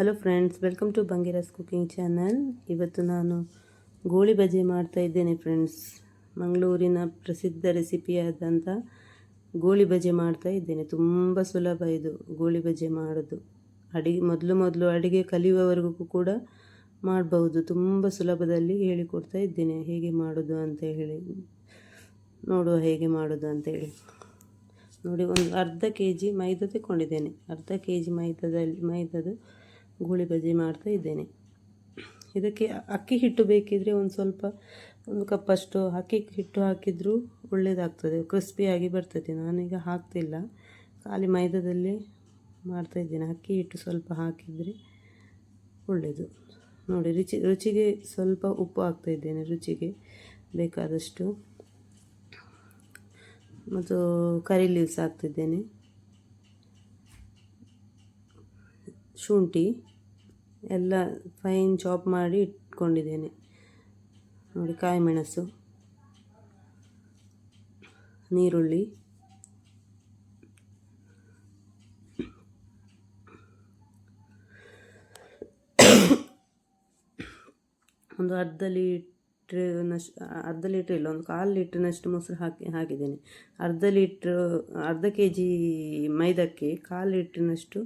Hello friends, welcome to ಬಂಗೀರಸ್ cooking channel. ಇವತ್ತು ನಾನು ಗೋಳಿ ಬಜೆ ಮಾಡ್ತಾ ಇದ್ದೇನೆ ಫ್ರೆಂಡ್ಸ್. ಮಂಗಳೂರಿನ ಪ್ರಸಿದ್ಧ ರೆಸಿಪಿಯಾದಂಥ ಗೋಳಿ ಬಜೆ ಮಾಡ್ತಾ ಇದ್ದೇನೆ. ತುಂಬ ಸುಲಭ ಇದು ಗೋಳಿ ಬಜೆ ಮಾಡೋದು. ಮೊದಲು ಅಡುಗೆ ಕಲಿಯುವವರೆಗೂ ಕೂಡ ಮಾಡಬಹುದು. ತುಂಬ ಸುಲಭದಲ್ಲಿ ಹೇಳಿಕೊಡ್ತಾ ಇದ್ದೇನೆ ಹೇಗೆ ಮಾಡೋದು ಅಂತ ಹೇಳಿ. ನೋಡುವ ಹೇಗೆ ಮಾಡೋದು ಅಂತೇಳಿ. ನೋಡಿ, ಒಂದು ಅರ್ಧ kg ಮೈದಾ ತಗೊಂಡಿದ್ದೇನೆ. ಅರ್ಧ kg ಮೈದಾದ ಗೋಳಿ ಬಜೆ ಮಾಡ್ತಾ ಇದ್ದೇನೆ. ಇದಕ್ಕೆ ಅಕ್ಕಿ ಹಿಟ್ಟು ಬೇಕಿದ್ರೆ ಒಂದು ಕಪ್ಪಷ್ಟು ಅಕ್ಕಿ ಹಿಟ್ಟು ಹಾಕಿದರೂ ಒಳ್ಳೆಯದಾಗ್ತದೆ, ಕ್ರಿಸ್ಪಿಯಾಗಿ ಬರ್ತದೆ. ನಾನೀಗ ಹಾಕ್ತಿಲ್ಲ, ಖಾಲಿ ಮೈದಾದಲ್ಲಿ ಮಾಡ್ತಾ ಇದ್ದೇನೆ. ಅಕ್ಕಿ ಹಿಟ್ಟು ಸ್ವಲ್ಪ ಹಾಕಿದರೆ ಒಳ್ಳೆಯದು. ನೋಡಿ, ರುಚಿಗೆ ಸ್ವಲ್ಪ ಉಪ್ಪು ಹಾಕ್ತಾ ಇದ್ದೇನೆ, ರುಚಿಗೆ ಬೇಕಾದಷ್ಟು. ಮತ್ತು ಕರಿ ಲೀವ್ಸ್ ಹಾಕ್ತಿದ್ದೇನೆ, ಶುಂಠಿ ಎಲ್ಲ ಫೈನ್ ಚಾಪ್ ಮಾಡಿ ಇಟ್ಕೊಂಡಿದ್ದೇನೆ. ನೋಡಿ, ಕಾಯಿ ಮೆಣಸು, ನೀರುಳ್ಳಿ, ಒಂದು ಅರ್ಧ ಲೀಟ್ರ್ ಇಲ್ಲ, ಒಂದು 1/4 ಲೀಟ್ರ್ನಷ್ಟು ಮೊಸರು ಹಾಕಿದ್ದೇನೆ. ಅರ್ಧ kg ಮೈದಕ್ಕೆ 1/4 ಲೀಟ್ರ್ನಷ್ಟು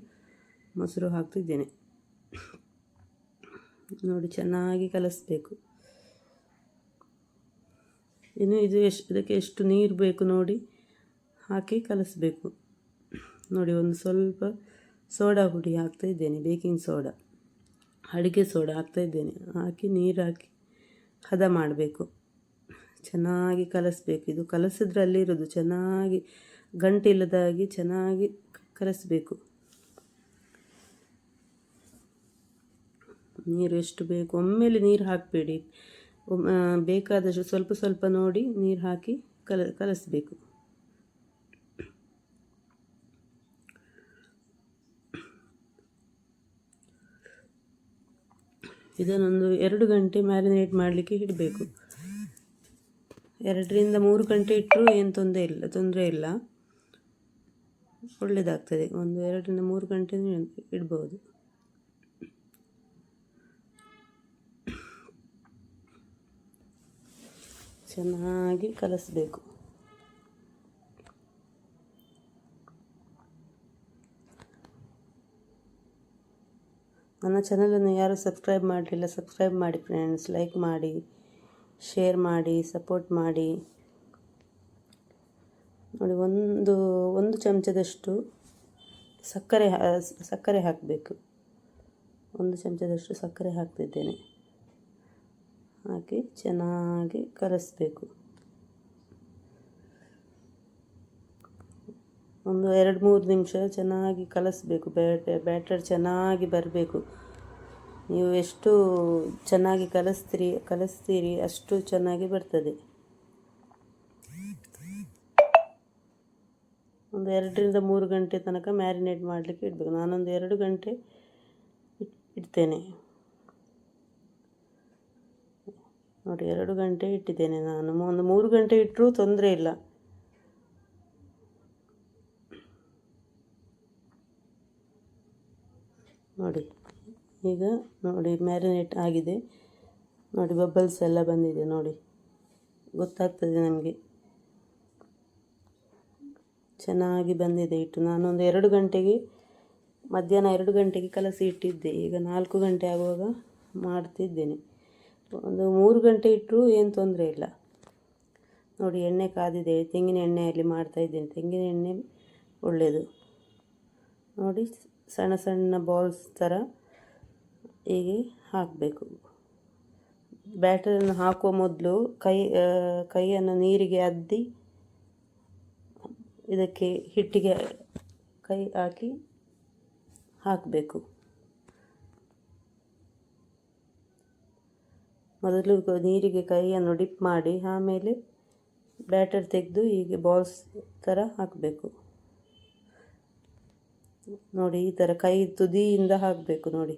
ಮೊಸರು ಹಾಕ್ತಿದ್ದೇನೆ. ನೋಡಿ, ಚೆನ್ನಾಗಿ ಕಲಸಬೇಕು. ಇನ್ನು ಇದಕ್ಕೆ ಎಷ್ಟು ನೀರು ಬೇಕು ನೋಡಿ ಹಾಕಿ ಕಲಸಬೇಕು. ನೋಡಿ, ಒಂದು ಸ್ವಲ್ಪ ಸೋಡಾ ಪುಡಿ ಹಾಕ್ತಾ ಇದ್ದೇನೆ, ಬೇಕಿಂಗ್ ಸೋಡಾ, ಅಡುಗೆ ಸೋಡಾ ಹಾಕ್ತಾ ಇದ್ದೇನೆ. ಹಾಕಿ ನೀರು ಹಾಕಿ ಹದ ಮಾಡಬೇಕು. ಚೆನ್ನಾಗಿ ಕಲಸಬೇಕು. ಇದು ಕಲಸಿದ್ರಲ್ಲಿರೋದು, ಚೆನ್ನಾಗಿ ಗಂಟೆ ಇಲ್ಲದಾಗಿ ಚೆನ್ನಾಗಿ ಕಲಸಬೇಕು. ನೀರು ಎಷ್ಟು ಬೇಕು ಒಮ್ಮೆಲೆ ನೀರು ಹಾಕಬೇಡಿ, ಬೇಕಾದಷ್ಟು ಸ್ವಲ್ಪ ಸ್ವಲ್ಪ ನೋಡಿ ನೀರು ಹಾಕಿ ಕಲಸಬೇಕು. ಇದನ್ನೊಂದು 2 ಗಂಟೆ ಮ್ಯಾರಿನೇಟ್ ಮಾಡಲಿಕ್ಕೆ ಇಡಬೇಕು. 2 ರಿಂದ 3 ಗಂಟೆ ಇಟ್ಟರೂ ಏನು ತೊಂದರೆ ಇಲ್ಲ, ಒಳ್ಳೆಯದಾಗ್ತದೆ. ಒಂದು 2 ರಿಂದ 3 ಗಂಟೆ ಇಡ್ಬೋದು. ಚೆನ್ನಾಗಿ ಕಲಸಬೇಕು. ನನ್ನ ಚಾನಲನ್ನು ಯಾರು ಸಬ್ಸ್ಕ್ರೈಬ್ ಮಾಡಲಿಲ್ಲ, ಸಬ್ಸ್ಕ್ರೈಬ್ ಮಾಡಿ ಫ್ರೆಂಡ್ಸ್. ಲೈಕ್ ಮಾಡಿ, ಶೇರ್ ಮಾಡಿ, ಸಪೋರ್ಟ್ ಮಾಡಿ. ನೋಡಿ, ಒಂದು ಚಮಚದಷ್ಟು ಸಕ್ಕರೆ ಹಾಕಬೇಕು. 1 ಚಮಚದಷ್ಟು ಸಕ್ಕರೆ ಹಾಕ್ತಿದ್ದೇನೆ. ಹಾಕಿ ಚೆನ್ನಾಗಿ ಕಲಸಬೇಕು. ಒಂದು 2-3 ನಿಮಿಷ ಚೆನ್ನಾಗಿ ಕಲಸಬೇಕು. ಬ್ಯಾಟರ್ ಚೆನ್ನಾಗಿ ಬರಬೇಕು. ನೀವು ಎಷ್ಟು ಚೆನ್ನಾಗಿ ಕಲಿಸ್ತೀರಿ ಅಷ್ಟು ಚೆನ್ನಾಗಿ ಬರ್ತದೆ. ಒಂದು 2 ರಿಂದ 3 ಗಂಟೆ ತನಕ ಮ್ಯಾರಿನೇಟ್ ಮಾಡಲಿಕ್ಕೆ ಇಡಬೇಕು. ನಾನೊಂದು 2 ಗಂಟೆ ಇಡ್ತೇನೆ. ನೋಡಿ, 2 ಗಂಟೆ ಇಟ್ಟಿದ್ದೇನೆ ನಾನು. ಒಂದು 3 ಗಂಟೆ ಇಟ್ಟರೂ ತೊಂದರೆ ಇಲ್ಲ. ನೋಡಿ, ಈಗ ನೋಡಿ ಮ್ಯಾರಿನೇಟ್ ಆಗಿದೆ. ನೋಡಿ, ಬಬಲ್ಸ್ ಎಲ್ಲ ಬಂದಿದೆ. ನೋಡಿ, ಗೊತ್ತಾಗ್ತದೆ ನಮಗೆ, ಚೆನ್ನಾಗಿ ಬಂದಿದೆ ಹಿಟ್ಟು. ನಾನೊಂದು 2 ಗಂಟೆಗೆ, ಮಧ್ಯಾಹ್ನ 2 ಗಂಟೆಗೆ ಕಲಸಿ ಇಟ್ಟಿದ್ದೆ. ಈಗ 4 ಗಂಟೆ ಆಗುವಾಗ ಮಾಡ್ತಿದ್ದೇನೆ. ಒಂದು 3 ಗಂಟೆ ಇಟ್ಟರೂ ಏನು ತೊಂದರೆ ಇಲ್ಲ. ನೋಡಿ, ಎಣ್ಣೆ ಕಾದಿದೆ. ತೆಂಗಿನ ಎಣ್ಣೆಯಲ್ಲಿ ಮಾಡ್ತಾಯಿದ್ದೇನೆ. ತೆಂಗಿನ ಎಣ್ಣೆ ಒಳ್ಳೆಯದು. ನೋಡಿ, ಸಣ್ಣ ಸಣ್ಣ ಬಾಲ್ಸ್ ಥರ ಹೀಗೆ ಹಾಕಬೇಕು. ಬ್ಯಾಟರನ್ನು ಹಾಕುವ ಮೊದಲು ಕೈಯನ್ನು ನೀರಿಗೆ ಅದ್ದಿ ಇದಕ್ಕೆ ಹಿಟ್ಟಿಗೆ ಕೈ ಹಾಕಬೇಕು. ಮೊದಲು ನೀರಿಗೆ ಕೈಯನ್ನು ಡಿಪ್ ಮಾಡಿ ಆಮೇಲೆ ಬ್ಯಾಟರ್ ತೆಗೆದು ಹೀಗೆ ಬಾಲ್ಸ್ ಥರ ಹಾಕಬೇಕು. ನೋಡಿ, ಈ ಥರ ಕೈ ತುದಿಯಿಂದ ಹಾಕಬೇಕು. ನೋಡಿ,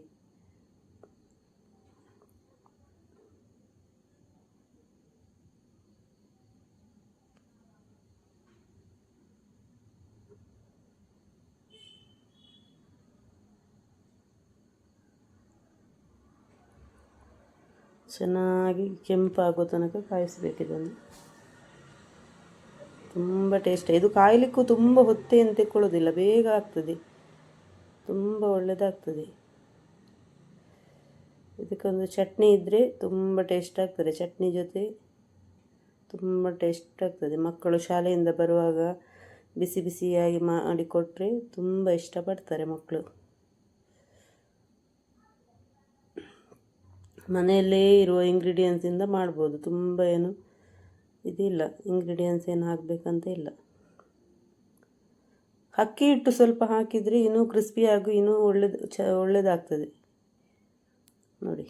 ಚೆನ್ನಾಗಿ ಕೆಂಪಾಗೋ ತನಕ ಕಾಯಿಸಬೇಕು ಇದನ್ನು. ತುಂಬ ಟೇಸ್ಟ್. ಇದು ಕಾಯಲಿಕ್ಕೂ ತುಂಬ ಹೊತ್ತೇನು ತೆಕ್ಕೊಳ್ಳೋದಿಲ್ಲ, ಬೇಗ ಆಗ್ತದೆ, ತುಂಬ ಒಳ್ಳೆಯದಾಗ್ತದೆ. ಇದಕ್ಕೊಂದು ಚಟ್ನಿ ಇದ್ದರೆ ತುಂಬ ಟೇಸ್ಟ್ ಆಗ್ತದೆ. ಚಟ್ನಿ ಜೊತೆ ತುಂಬ ಟೇಸ್ಟ್ ಆಗ್ತದೆ. ಮಕ್ಕಳು ಶಾಲೆಯಿಂದ ಬರುವಾಗ ಬಿಸಿ ಬಿಸಿಯಾಗಿ ಮಾಡಿಕೊಟ್ರೆ ತುಂಬ ಇಷ್ಟಪಡ್ತಾರೆ ಮಕ್ಕಳು. ಮನೆಯಲ್ಲೇ ಇರುವ ಇಂಗ್ರೀಡಿಯೆಂಟ್ಸಿಂದ ಮಾಡ್ಬೋದು, ತುಂಬ ಏನು ಇದಿಲ್ಲ, ಇಂಗ್ರೀಡಿಯೆಂಟ್ಸ್ ಏನು ಹಾಕಬೇಕಂತ ಇಲ್ಲ. ಅಕ್ಕಿ ಹಿಟ್ಟು ಸ್ವಲ್ಪ ಹಾಕಿದರೆ ಇನ್ನೂ ಕ್ರಿಸ್ಪಿಯಾಗಿ ಇನ್ನೂ ಒಳ್ಳೆಯದಾಗ್ತದೆ ನೋಡಿ.